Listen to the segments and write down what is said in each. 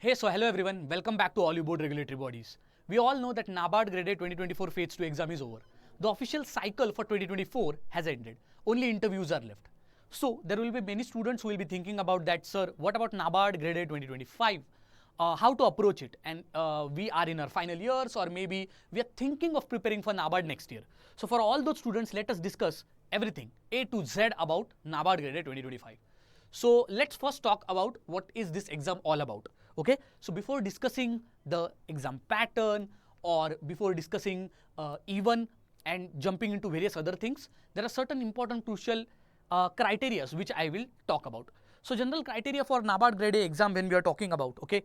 Hello everyone, welcome back to Oliveboard regulatory bodies. We all know that NABARD Grade A 2024 Phase 2 exam is over. The official cycle for 2024 has ended. Only interviews are left. So there will be many students who will be thinking about that, sir, what about NABARD Grade A 2025? How to approach it? And we are in our final years, or maybe we are thinking of preparing for NABARD next year. So for all those students, let us discuss everything A to Z about NABARD Grade A 2025. So let's first talk about what is this exam all about. Okay, so before discussing the exam pattern or before discussing even and jumping into various other things, there are certain important crucial criteria which I will talk about. So general criteria for NABARD Grade A exam when we are talking about, okay,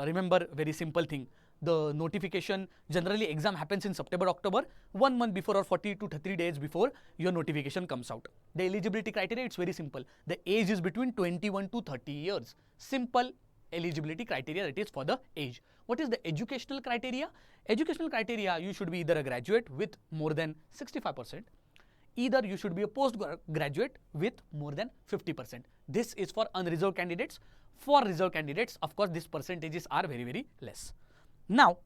remember very simple thing. The notification, generally exam happens in September, October, 1 month before or 40 to 33 days before your notification comes out. The eligibility criteria, it's very simple. The age is between 21 to 30 years. Simple eligibility criteria, that is for the age. What is the educational criteria? Educational criteria, you should be either a graduate with more than 65%, either you should be a postgraduate with more than 50%. This is for unreserved candidates. For reserved candidates, of course, these percentages are very, very less. Now,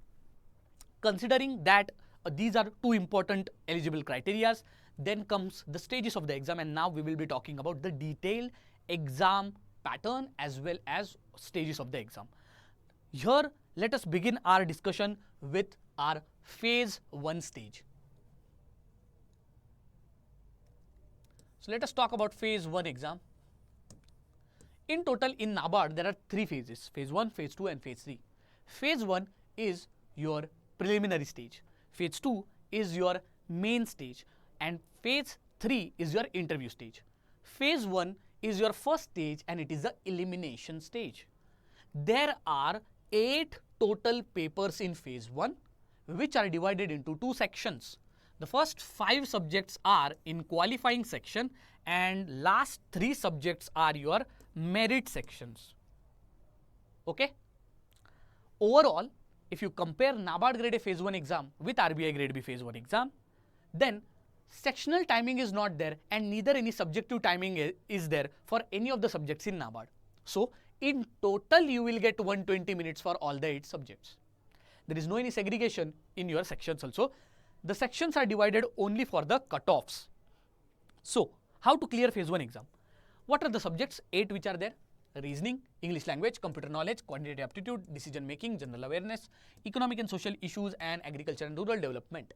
considering that these are two important eligible criteria, then comes the stages of the exam, and now we will be talking about the detailed exam pattern as well as stages of the exam. Here, let us begin our discussion with our phase 1 stage. So let us talk about phase 1 exam. In total, in NABARD, there are 3 phases: phase 1, phase 2 and phase 3. Phase 1 is your preliminary stage, phase 2 is your main stage, and phase 3 is your interview stage. Phase 1 is your first stage and it is the elimination stage. There are 8 total papers in phase 1 which are divided into 2 sections. The first 5 subjects are in qualifying section and last 3 subjects are your merit sections. Okay? Overall, if you compare NABARD Grade A Phase 1 exam with RBI Grade B Phase 1 exam, then sectional timing is not there and neither any subjective timing is there for any of the subjects in NABARD. So, in total you will get 120 minutes for all the 8 subjects. There is no any segregation in your sections also. The sections are divided only for the cutoffs. So, how to clear Phase 1 exam? What are the subjects? 8 which are there: reasoning, English language, computer knowledge, quantitative aptitude, decision making, general awareness, economic and social issues, and agriculture and rural development.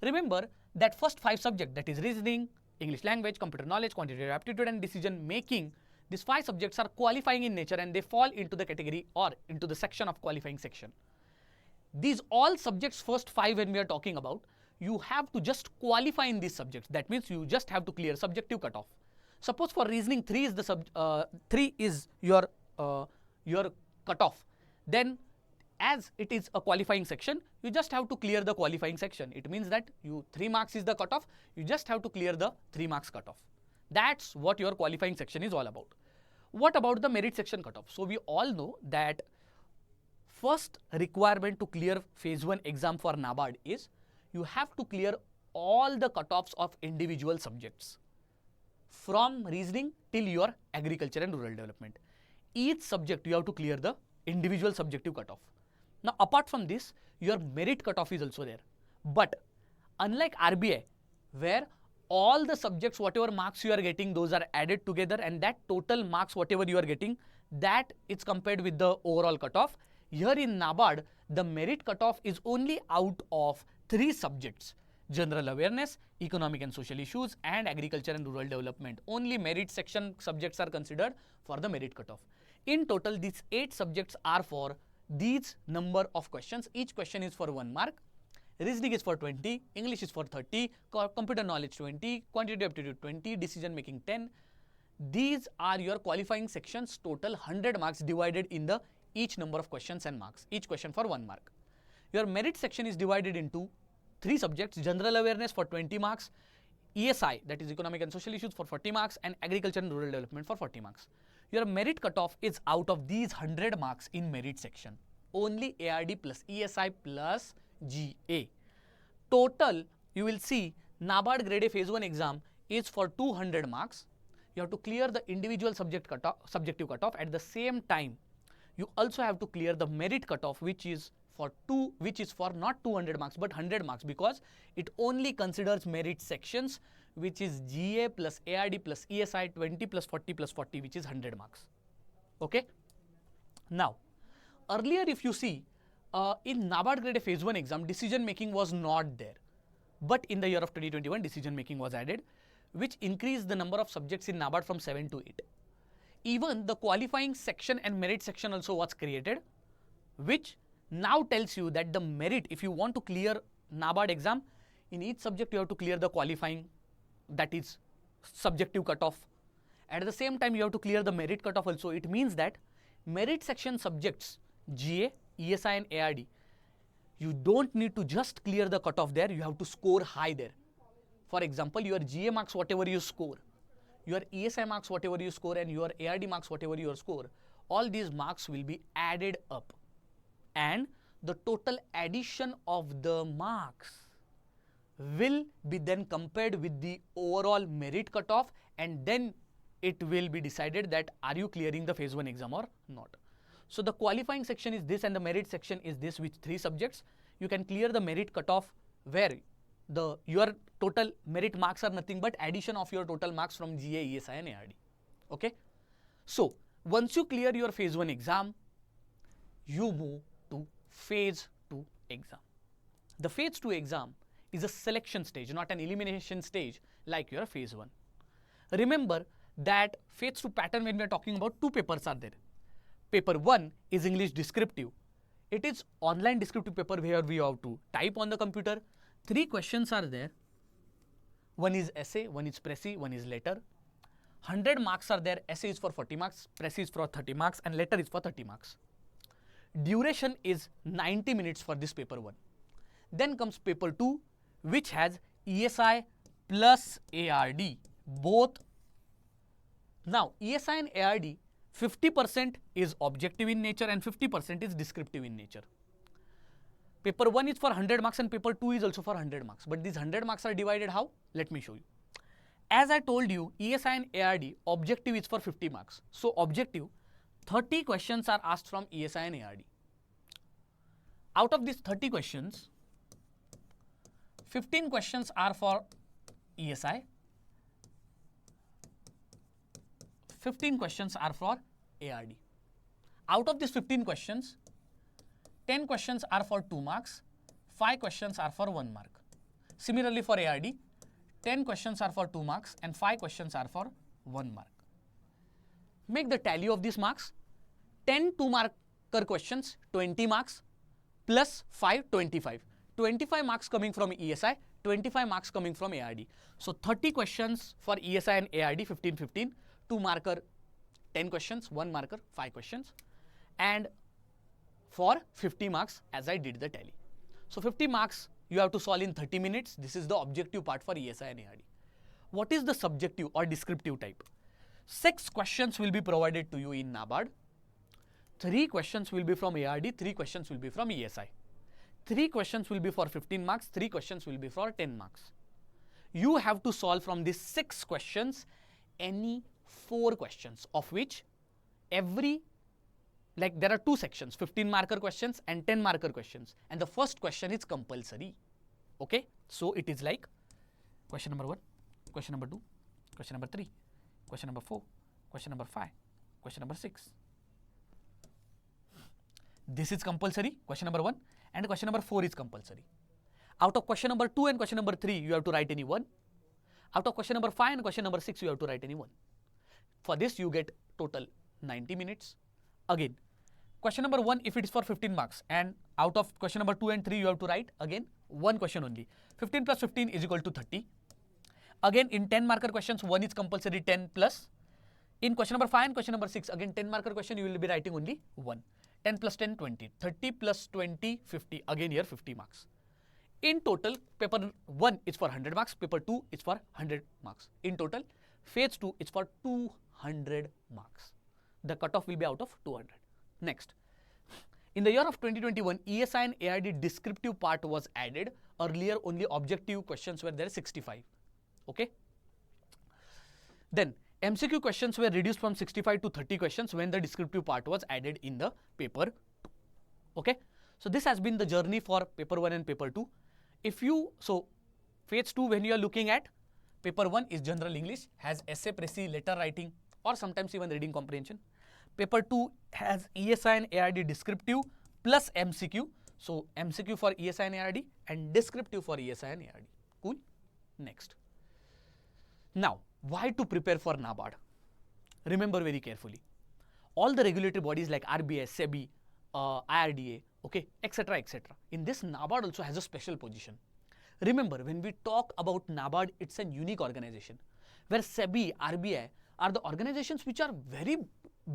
Remember that first 5 subjects, that is reasoning, English language, computer knowledge, quantitative aptitude and decision making, these 5 subjects are qualifying in nature and they fall into the category or into the section of qualifying section. These all subjects, first 5 when we are talking about, you have to just qualify in these subjects. That means you just have to clear subjective cutoff. Suppose for reasoning 3 is the 3 is your cutoff. Then as it is a qualifying section, you just have to clear the qualifying section. It means that 3 marks is the cutoff, you just have to clear the 3 marks cutoff. That's what your qualifying section is all about. What about the merit section cutoff? So we all know that first requirement to clear phase 1 exam for NABARD is you have to clear all the cutoffs of individual subjects from reasoning till your agriculture and rural development. Each subject you have to clear the individual subjective cutoff. Now apart from this, your merit cutoff is also there. But unlike RBI, where all the subjects, whatever marks you are getting, those are added together and that total marks whatever you are getting, that is compared with the overall cutoff. Here in NABARD, the merit cutoff is only out of 3 subjects: general awareness, economic and social issues, and agriculture and rural development. Only merit section subjects are considered for the merit cutoff. In total, these 8 subjects are for these number of questions. Each question is for 1 mark. Reasoning is for 20, English is for 30, computer knowledge 20, quantitative aptitude 20, decision making 10. These are your qualifying sections, total 100 marks divided in the each number of questions and marks, each question for 1 mark. Your merit section is divided into 3 subjects: general awareness for 20 marks, ESI, that is economic and social issues, for 40 marks, and agriculture and rural development for 40 marks. Your merit cutoff is out of these 100 marks in merit section. Only ARD plus ESI plus GA. Total, you will see NABARD Grade A Phase 1 exam is for 200 marks. You have to clear the individual subjective cutoff. At the same time, you also have to clear the merit cutoff, which is for not 200 marks but 100 marks, because it only considers merit sections, which is GA plus ARD plus ESI 20 plus 40 plus 40, which is 100 marks. Okay. Now, earlier if you see, in NABARD Grade A Phase 1 exam, decision making was not there. But in the year of 2021, decision making was added, which increased the number of subjects in NABARD from 7 to 8. Even the qualifying section and merit section also was created, which now tells you that the merit, if you want to clear NABARD exam, in each subject you have to clear the qualifying, that is subjective cutoff. At the same time, you have to clear the merit cutoff also. It means that merit section subjects, GA, ESI and ARD, you don't need to just clear the cutoff there, you have to score high there. For example, your GA marks whatever you score, your ESI marks whatever you score, and your ARD marks whatever you score, all these marks will be added up, and the total addition of the marks will be then compared with the overall merit cutoff, and then it will be decided that are you clearing the phase 1 exam or not. So the qualifying section is this and the merit section is this with 3 subjects. You can clear the merit cutoff where your total merit marks are nothing but addition of your total marks from GA, ESI and ARD. Okay. So once you clear your phase 1 exam, you move to phase 2 exam. The phase 2 exam is a selection stage, not an elimination stage like your phase 1. Remember that phase 2 pattern, when we are talking about, 2 papers are there. Paper 1 is English descriptive. It is online descriptive paper where we have to type on the computer. 3 questions are there. One is essay, one is précis, one is letter. 100 marks are there. Essay is for 40 marks, précis is for 30 marks, and letter is for 30 marks. Duration is 90 minutes for this paper 1. Then comes paper 2, which has ESI plus ARD, both. Now, ESI and ARD, 50% is objective in nature and 50% is descriptive in nature. Paper 1 is for 100 marks and paper 2 is also for 100 marks. But these 100 marks are divided how? Let me show you. As I told you, ESI and ARD, objective is for 50 marks. So, objective, 30 questions are asked from ESI and ARD. Out of these 30 questions, 15 questions are for ESI, 15 questions are for ARD. Out of these 15 questions, 10 questions are for 2 marks, 5 questions are for 1 mark. Similarly for ARD, 10 questions are for 2 marks and 5 questions are for 1 mark. Make the tally of these marks. 10 2-marker questions, 20 marks, plus 5, 25. 25 marks coming from ESI, 25 marks coming from ARD. So 30 questions for ESI and ARD, 15, 15. 2-marker 10 questions, 1 marker 5 questions, and for 50 marks as I did the tally. So 50 marks you have to solve in 30 minutes. This is the objective part for ESI and ARD. What is the subjective or descriptive type? 6 questions will be provided to you in NABARD. 3 questions will be from ARD, 3 questions will be from ESI. 3 questions will be for 15 marks, 3 questions will be for 10 marks. You have to solve from these 6 questions any 4 questions, of which there are 2 sections, 15-marker questions and 10-marker questions, and the first question is compulsory. Okay, so it is like question number 1, question number 2, question number 3, question number 4, question number 5, question number 6. This is compulsory, question number 1, and question number 4 is compulsory. Out of question number 2 and question number 3, you have to write any one. Out of question number 5 and question number 6, you have to write any one. For this, you get total 90 minutes. Again, question number 1, if it is for 15 marks, and out of question number 2 and 3, you have to write again one question only. 15 plus 15 is equal to 30. Again, in 10-marker questions, 1 is compulsory, 10 plus. In question number 5 and question number 6, again 10-marker question, you will be writing only 1. 10 plus 10, 20. 30 plus 20, 50. Again here 50 marks. In total, paper 1 is for 100 marks, paper 2 is for 100 marks. In total, phase 2 is for 200 marks. The cutoff will be out of 200. Next, in the year of 2021, ESI and ARD descriptive part was added. Earlier, only objective questions were there, 65. Okay. Then, MCQ questions were reduced from 65 to 30 questions when the descriptive part was added in the paper 2. Okay. So this has been the journey for paper 1 and paper 2. So phase 2, when you are looking at paper 1 is general English, has essay, précis, letter writing, or sometimes even reading comprehension. Paper 2 has ESI and ARD descriptive plus MCQ. So MCQ for ESI and ARD and descriptive for ESI and ARD. Cool. Next. Now, why to prepare for NABARD? Remember very carefully. All the regulatory bodies like RBI, SEBI, IRDA, okay, etc., etc. In this, NABARD also has a special position. Remember, when we talk about NABARD, it's a unique organization where SEBI, RBI are the organizations which are very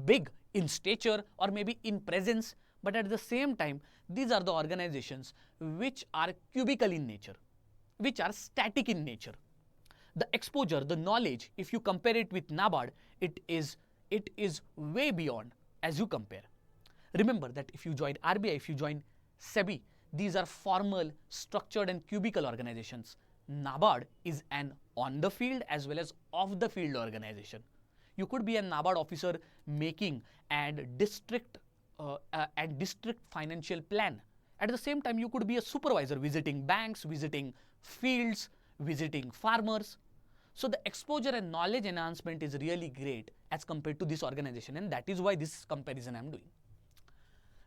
big in stature or maybe in presence, but at the same time, these are the organizations which are cubical in nature, which are static in nature. The exposure, the knowledge, if you compare it with NABARD, it is way beyond as you compare. Remember that if you join RBI, if you join SEBI, these are formal, structured and cubical organizations. NABARD is an on the field as well as off the field organization. You could be a NABARD officer making and district financial plan. At the same time, you could be a supervisor visiting banks, visiting fields, visiting farmers. So the exposure and knowledge enhancement is really great as compared to this organization, and that is why this comparison I am doing.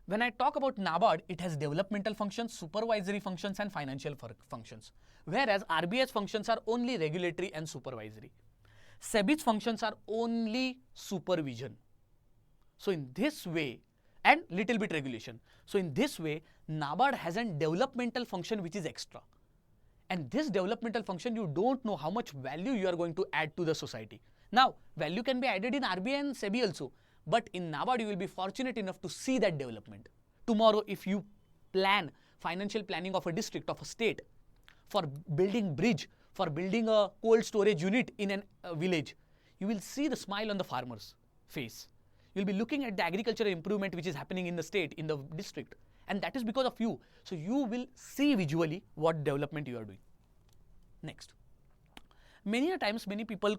When I talk about NABARD, it has developmental functions, supervisory functions and financial functions, whereas RBI's functions are only regulatory and supervisory. SEBI's functions are only supervision. So in this way, and little bit regulation. So in this way, NABARD has a developmental function which is extra. And this developmental function, you don't know how much value you are going to add to the society. Now, value can be added in RBI and SEBI also, but in NABARD, you will be fortunate enough to see that development. Tomorrow, if you plan financial planning of a district, of a state, for building bridge, for building a cold storage unit in a village, you will see the smile on the farmer's face. You'll be looking at the agricultural improvement which is happening in the state, in the district, and that is because of you. So you will see visually what development you are doing. Next. Many times, many people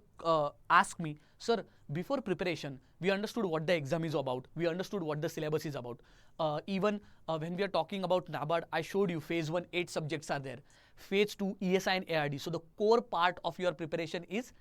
ask me, sir, before preparation, we understood what the exam is about. We understood what the syllabus is about. Even when we are talking about NABARD, I showed you phase 1, 8 subjects are there. Phase 2, ESI and ARD. So the core part of your preparation is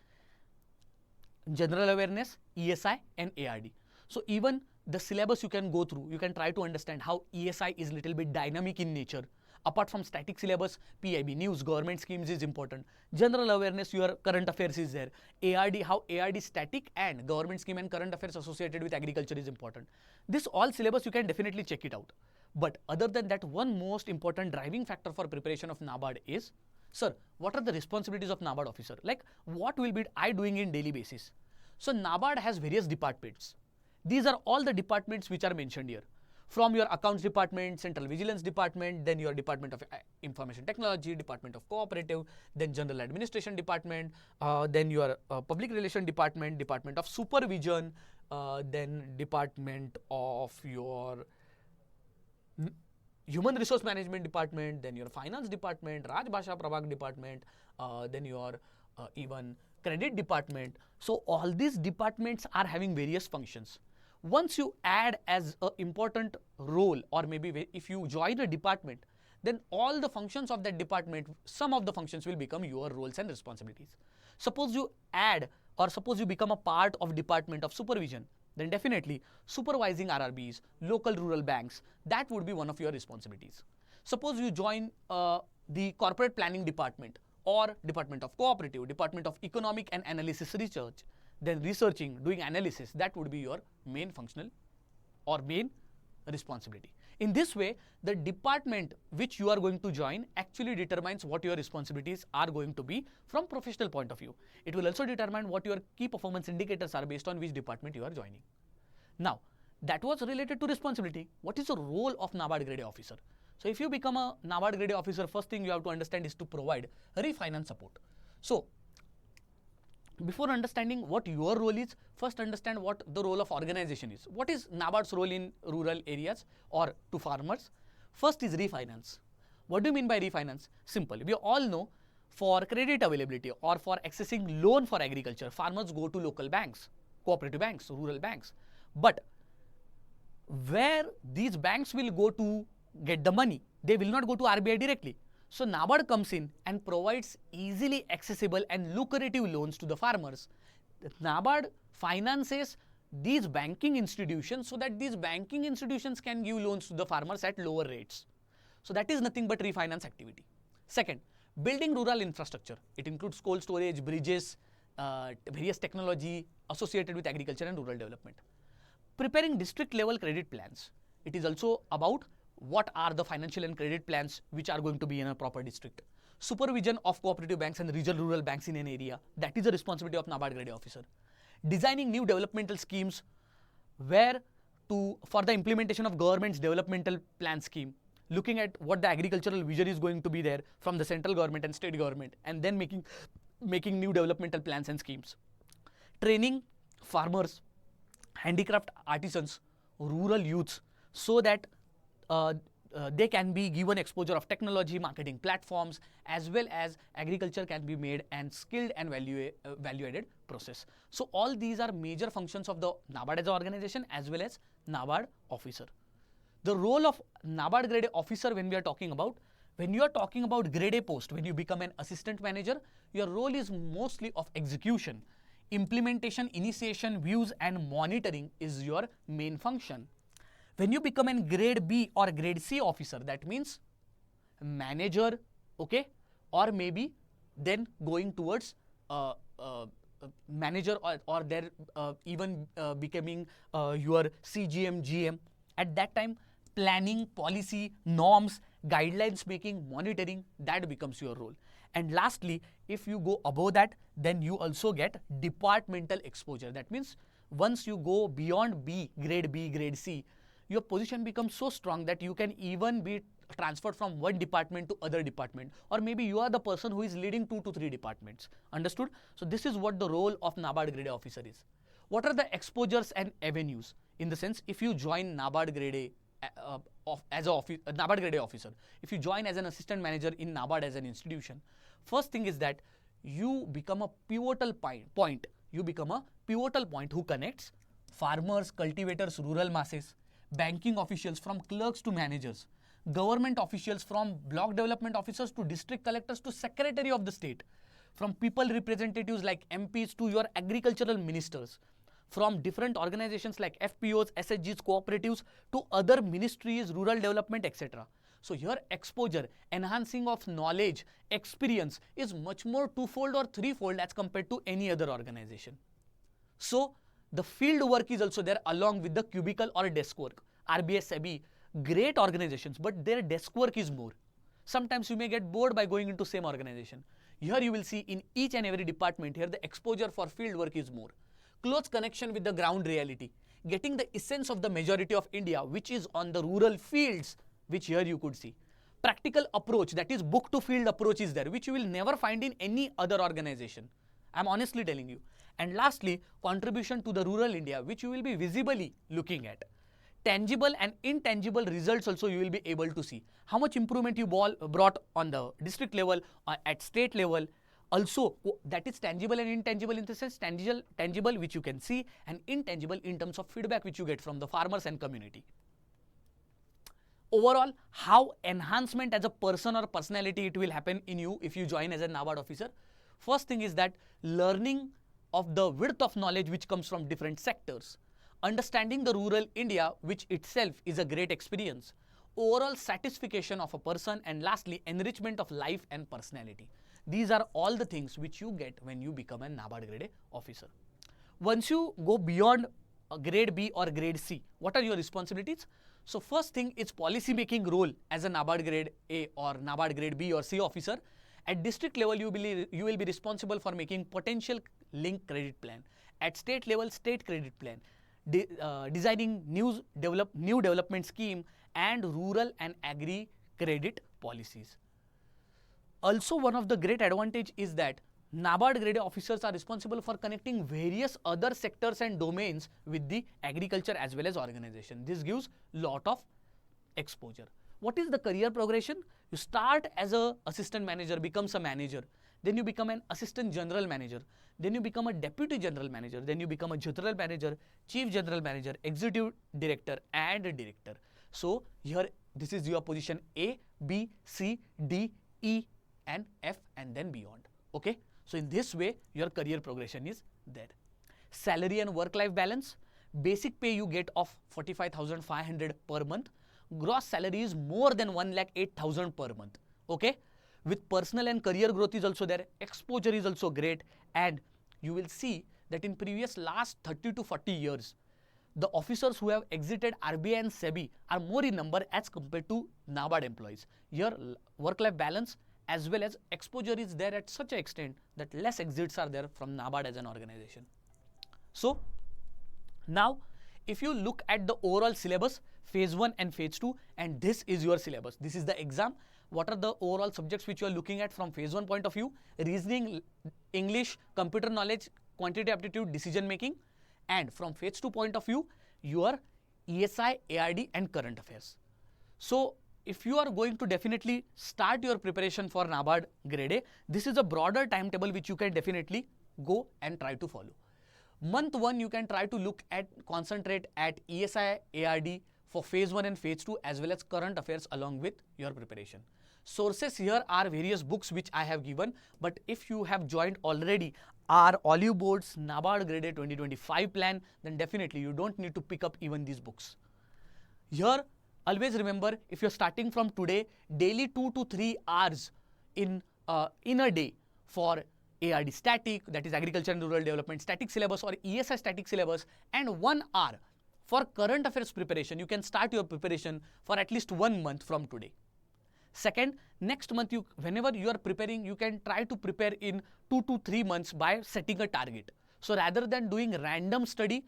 general awareness, ESI and ARD. So even the syllabus you can go through, you can try to understand how ESI is little bit dynamic in nature. Apart from static syllabus, PIB, news, government schemes is important. General awareness, your current affairs is there. ARD, how ARD is static and government scheme and current affairs associated with agriculture is important. This all syllabus, you can definitely check it out. But other than that, one most important driving factor for preparation of NABARD is, sir, what are the responsibilities of NABARD officer? Like, what will be I doing in daily basis? So NABARD has various departments. These are all the departments which are mentioned here. From your accounts department, central vigilance department, then your department of information technology, department of cooperative, then general administration department, then your public relation department, department of supervision, then department of your human resource management department, then your finance department, Raj Bhasha Prabhag department, then your even credit department. So all these departments are having various functions. Once you add as an important role, or maybe if you join a department, then all the functions of that department, some of the functions will become your roles and responsibilities. Suppose you add, or suppose you become a part of department of supervision, then definitely supervising RRBs, local rural banks, that would be one of your responsibilities. Suppose you join the corporate planning department, or department of cooperative, department of economic and analysis research, then researching, doing analysis, that would be your main functional or main responsibility. In this way, the department which you are going to join actually determines what your responsibilities are going to be from professional point of view. It will also determine what your key performance indicators are based on which department you are joining. Now, that was related to responsibility. What is the role of NABARD Grade A officer? So if you become a NABARD Grade A officer, first thing you have to understand is to provide refinance support. So before understanding what your role is, first understand what the role of organization is. What is NABARD's role in rural areas or to farmers? First is refinance. What do you mean by refinance? Simple. We all know for credit availability or for accessing loan for agriculture, farmers go to local banks, cooperative banks, rural banks. But where these banks will go to get the money, they will not go to RBI directly. So NABARD comes in and provides easily accessible and lucrative loans to the farmers. NABARD finances these banking institutions so that these banking institutions can give loans to the farmers at lower rates. So that is nothing but refinance activity. Second, building rural infrastructure. It includes cold storage, bridges, various technology associated with agriculture and rural development. Preparing district level credit plans. It is also about what are the financial and credit plans which are going to be in a proper district. Supervision of cooperative banks and regional rural banks in an area. That is the responsibility of NABARD Grade A officer. Designing new developmental schemes for the implementation of government's developmental plan scheme. Looking at what the agricultural vision is going to be there from the central government and state government, and then making new developmental plans and schemes. Training farmers, handicraft artisans, rural youths, so that they can be given exposure of technology, marketing platforms, as well as agriculture can be made and skilled and value-added process. So all these are major functions of the NABARD as an organization as well as NABARD officer. The role of NABARD Grade A officer when you are talking about Grade A post, when you become an assistant manager, your role is mostly of execution. Implementation, initiation, views and monitoring is your main function. When you become a Grade B or Grade C officer, that means manager, okay, or maybe then going towards manager or there even becoming your CGM, GM. At that time, planning, policy, norms, guidelines making, monitoring, that becomes your role. And lastly, if you go above that, then you also get departmental exposure. That means once you go beyond Grade B, Grade C, your position becomes so strong that you can even be transferred from one department to other department, or maybe you are the person who is leading 2 to 3 departments. Understood? So this is what the role of NABARD Grade A officer is. What are the exposures and avenues? In the sense, if you join NABARD Grade A as a NABARD Grade A officer, if you join as an assistant manager in NABARD as an institution, first thing is that you become a pivotal point. You become a pivotal point who connects farmers, cultivators, rural masses, banking officials from clerks to managers, government officials from block development officers to district collectors to secretary of the state, from people representatives like MPs to your agricultural ministers, from different organizations like FPOs, SHGs, cooperatives to other ministries, rural development, etc. So your exposure, enhancing of knowledge, experience is much more twofold or threefold as compared to any other organization. So the field work is also there along with the cubicle or desk work. RBI, SEBI, great organizations, but their desk work is more. Sometimes you may get bored by going into same organization. Here you will see in each and every department, here the exposure for field work is more. Close connection with the ground reality, getting the essence of the majority of India, which is on the rural fields, which here you could see. Practical approach, that is book to field approach is there, which you will never find in any other organization. I am honestly telling you. And lastly, contribution to the rural India, which you will be visibly looking at. Tangible and intangible results also you will be able to see. How much improvement you brought on the district level, at state level. Also, that is tangible and intangible in the sense tangible which you can see, and intangible in terms of feedback which you get from the farmers and community. Overall, how enhancement as a person or personality it will happen in you if you join as a NABARD officer. First thing is that learning of the width of knowledge which comes from different sectors. Understanding the rural India, which itself is a great experience. Overall satisfaction of a person, and lastly, enrichment of life and personality. These are all the things which you get when you become a NABARD Grade A officer. Once you go beyond a Grade B or Grade C, what are your responsibilities? So first thing is policy making role as a NABARD Grade A or NABARD Grade B or C officer. At district level, you will be responsible for making potential link credit plan. At state level, state credit plan. Designing new development scheme and rural and agri credit policies. Also, one of the great advantage is that NABARD Grade A officers are responsible for connecting various other sectors and domains with the agriculture as well as organization. This gives lot of exposure. What is the career progression? You start as a assistant manager, becomes a manager, then you become an assistant general manager, then you become a deputy general manager, then you become a general manager, chief general manager, executive director and a director. So here this is your position A, B, C, D, E and F and then beyond. Okay. So in this way your career progression is there. Salary and work-life balance. Basic pay you get of 45,500 per month. Gross salary is more than 1,08,000 per month. Okay. With personal and career growth is also there. Exposure is also great, and you will see that in previous last 30 to 40 years, the officers who have exited RBI and SEBI are more in number as compared to NABARD employees. Here work-life balance as well as exposure is there at such an extent that less exits are there from NABARD as an organization. So now if you look at the overall syllabus, phase 1 and phase 2, and this is your syllabus. This is the exam. What are the overall subjects which you are looking at from phase 1 point of view? Reasoning, English, computer knowledge, quantitative aptitude, decision making. And from phase 2 point of view, your ESI, ARD and current affairs. So if you are going to definitely start your preparation for NABARD Grade A, this is a broader timetable which you can definitely go and try to follow. Month 1 you can try to concentrate at ESI, ARD for phase 1 and phase 2 as well as current affairs along with your preparation. Sources here are various books which I have given, but if you have joined already our Oliveboard's NABARD Grade A 2025 plan, then definitely you don't need to pick up even these books. Here always remember, if you're starting from today, daily 2 to 3 hours in a day for ARD static, that is agriculture and rural development static syllabus, or ESI static syllabus, and 1 hour for current affairs preparation. You can start your preparation for at least 1 month from today. Second, next month whenever you are preparing, you can try to prepare in 2 to 3 months by setting a target. So rather than doing random study,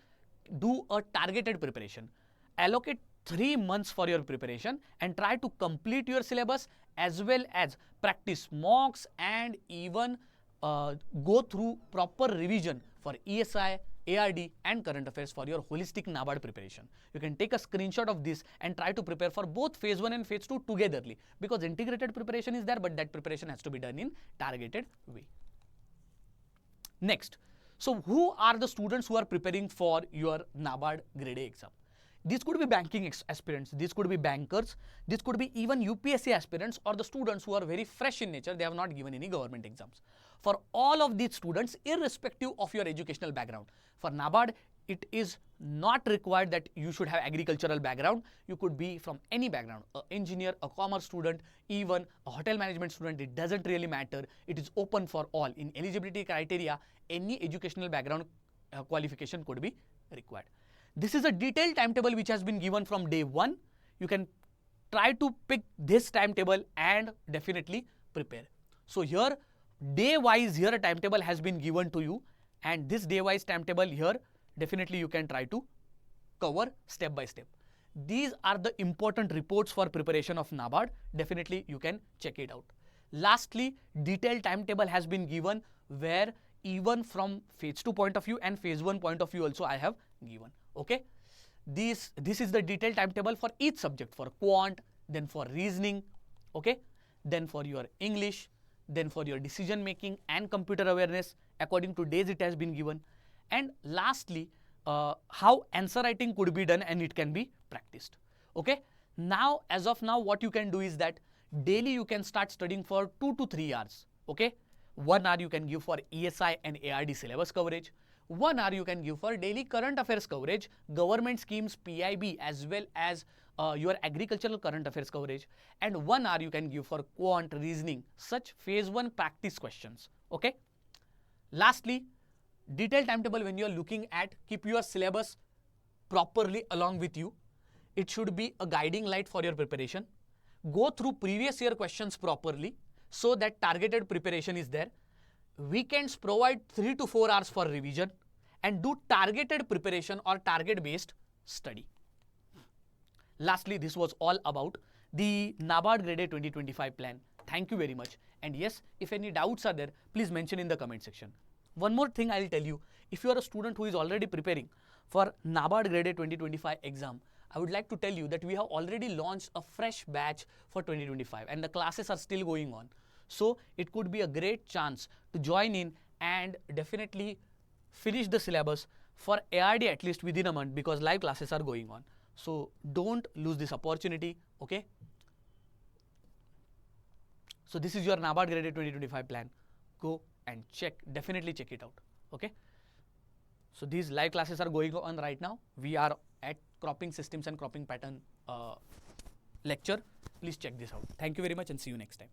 do a targeted preparation. Allocate 3 months for your preparation and try to complete your syllabus as well as practice mocks and even go through proper revision for ESI, ARD and current affairs for your holistic NABARD preparation. You can take a screenshot of this and try to prepare for both phase 1 and phase 2 togetherly, because integrated preparation is there, but that preparation has to be done in targeted way. Next, so who are the students who are preparing for your NABARD Grade A exam? These could be banking aspirants, these could be bankers, this could be even UPSC aspirants or the students who are very fresh in nature, they have not given any government exams. For all of these students, irrespective of your educational background, for NABARD, it is not required that you should have agricultural background. You could be from any background, an engineer, a commerce student, even a hotel management student. It doesn't really matter. It is open for all. In eligibility criteria, any educational background qualification could be required. This is a detailed timetable which has been given from day 1. You can try to pick this timetable and definitely prepare. So here, day wise, here a timetable has been given to you, and this day wise timetable here, definitely you can try to cover step by step. These are the important reports for preparation of NABARD. Definitely you can check it out. Lastly, detailed timetable has been given where even from phase 2 point of view and phase 1 point of view also I have given. Okay. This is the detailed timetable for each subject, for quant, then for reasoning, okay, then for your English, then for your decision making and computer awareness. According to days it has been given. And lastly, how answer writing could be done and it can be practiced. Okay. Now, as of now, what you can do is that daily you can start studying for 2 to 3 hours. Okay. 1 hour you can give for ESI and ARD syllabus coverage. 1 hour you can give for daily current affairs coverage, government schemes, PIB, as well as your agricultural current affairs coverage. And 1 hour you can give for quant, reasoning, such phase 1 practice questions. Okay. Lastly, detailed timetable when you are looking at, keep your syllabus properly along with you. It should be a guiding light for your preparation. Go through previous year questions properly so that targeted preparation is there. Weekends provide 3 to 4 hours for revision and do targeted preparation or target based study. Lastly, this was all about the NABARD Grade A 2025 plan. Thank you very much. And yes, if any doubts are there, please mention in the comment section. One more thing I'll tell you, if you are a student who is already preparing for NABARD Grade A 2025 exam, I would like to tell you that we have already launched a fresh batch for 2025 and the classes are still going on. So it could be a great chance to join in and definitely finish the syllabus for ARD at least within a month, because live classes are going on. So don't lose this opportunity, okay? So this is your NABARD Grade A 2025 plan. Go and check, definitely check it out, okay? So these live classes are going on right now. We are at cropping systems and cropping pattern lecture. Please check this out. Thank you very much and see you next time.